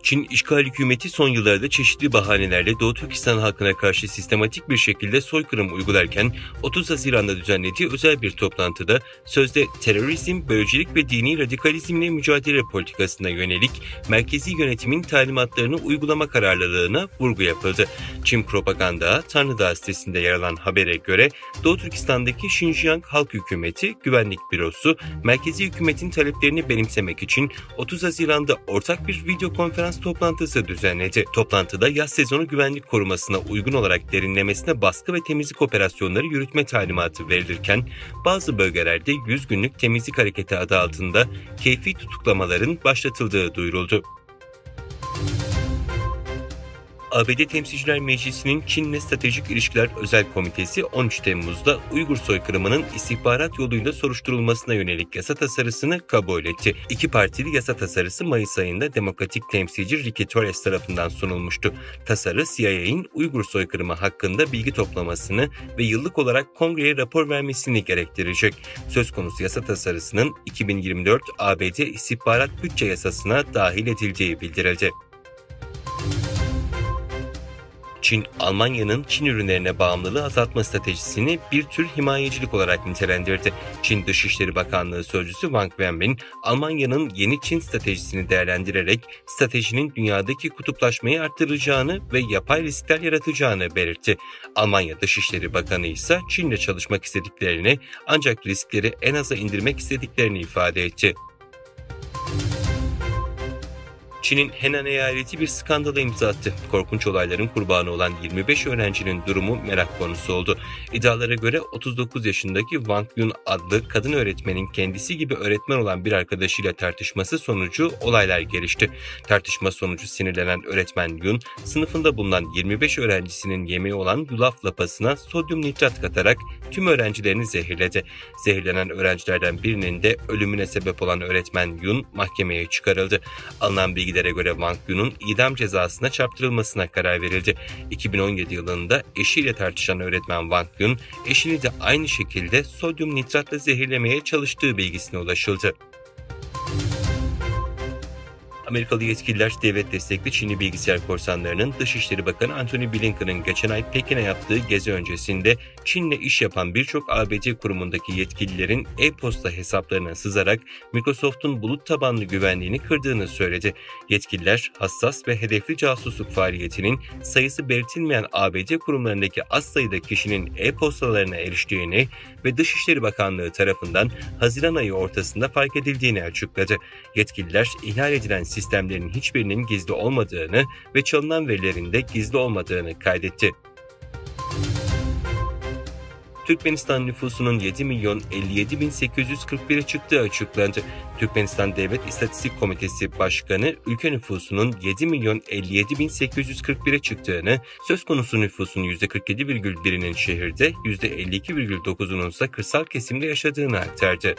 Çin işgal hükümeti son yıllarda çeşitli bahanelerle Doğu Türkistan halkına karşı sistematik bir şekilde soykırım uygularken 30 Haziran'da düzenlediği özel bir toplantıda sözde terörizm, bölücülük ve dini radikalizmle mücadele politikasına yönelik merkezi yönetimin talimatlarını uygulama kararlılığına vurgu yapıldı. Çin Propaganda Tanrıdağ sitesinde yer alan habere göre Doğu Türkistan'daki Xinjiang Halk Hükümeti Güvenlik Bürosu merkezi hükümetin taleplerini benimsemek için 30 Haziran'da ortak bir video konferans toplantısı düzenledi. Toplantıda yaz sezonu güvenlik korumasına uygun olarak derinlemesine baskı ve temizlik operasyonları yürütme talimatı verilirken bazı bölgelerde 100 günlük temizlik hareketi adı altında keyfi tutuklamaların başlatıldığı duyuruldu. ABD Temsilciler Meclisi'nin Çin'le Stratejik İlişkiler Özel Komitesi 13 Temmuz'da Uygur soykırımının istihbarat yoluyla soruşturulmasına yönelik yasa tasarısını kabul etti. İki partili yasa tasarısı Mayıs ayında Demokratik temsilci Ricky Torres tarafından sunulmuştu. Tasarı CIA'in Uygur soykırımı hakkında bilgi toplamasını ve yıllık olarak kongreye rapor vermesini gerektirecek. Söz konusu yasa tasarısının 2024 ABD İstihbarat Bütçe Yasasına dahil edildiği bildirildi. Çin, Almanya'nın Çin ürünlerine bağımlılığı azaltma stratejisini bir tür himayecilik olarak nitelendirdi. Çin Dışişleri Bakanlığı Sözcüsü Wang Wenbin, Almanya'nın yeni Çin stratejisini değerlendirerek stratejinin dünyadaki kutuplaşmayı arttıracağını ve yapay riskler yaratacağını belirtti. Almanya Dışişleri Bakanı ise Çin'le çalışmak istediklerini ancak riskleri en aza indirmek istediklerini ifade etti. Çin'in Henan eyaleti bir skandala imza attı. Korkunç olayların kurbanı olan 25 öğrencinin durumu merak konusu oldu. İddialara göre 39 yaşındaki Wang Yun adlı kadın öğretmenin kendisi gibi öğretmen olan bir arkadaşıyla tartışması sonucu olaylar gelişti. Tartışma sonucu sinirlenen öğretmen Yun, sınıfında bulunan 25 öğrencisinin yemeği olan yulaf lapasına sodyum nitrat katarak tüm öğrencilerini zehirledi. Zehirlenen öğrencilerden birinin de ölümüne sebep olan öğretmen Yun mahkemeye çıkarıldı. Alınan bilgilere göre Wang Yun'un idam cezasına çarptırılmasına karar verildi. 2017 yılında eşiyle tartışan öğretmen Wang Yun, eşini de aynı şekilde sodyum nitratla zehirlemeye çalıştığı bilgisine ulaşıldı. Amerikalı yetkililer devlet destekli Çinli bilgisayar korsanlarının Dışişleri Bakanı Antony Blinken'ın geçen ay Pekin'e yaptığı gezi öncesinde Çin'le iş yapan birçok ABD kurumundaki yetkililerin e-posta hesaplarına sızarak Microsoft'un bulut tabanlı güvenliğini kırdığını söyledi. Yetkililer hassas ve hedefli casusluk faaliyetinin sayısı belirtilmeyen ABD kurumlarındaki az sayıda kişinin e-postalarına eriştiğini ve Dışişleri Bakanlığı tarafından Haziran ayı ortasında fark edildiğini açıkladı. Yetkililer ihlal edilen sistemlerin hiçbirinin gizli olmadığını ve çalınan verilerin de gizli olmadığını kaydetti. Türkmenistan nüfusunun 7.057.841'e çıktığı açıklandı. Türkmenistan Devlet İstatistik Komitesi Başkanı ülke nüfusunun 7.057.841'e çıktığını, söz konusu nüfusun %47,1'inin şehirde, %52,9'unun ise kırsal kesimde yaşadığını aktardı.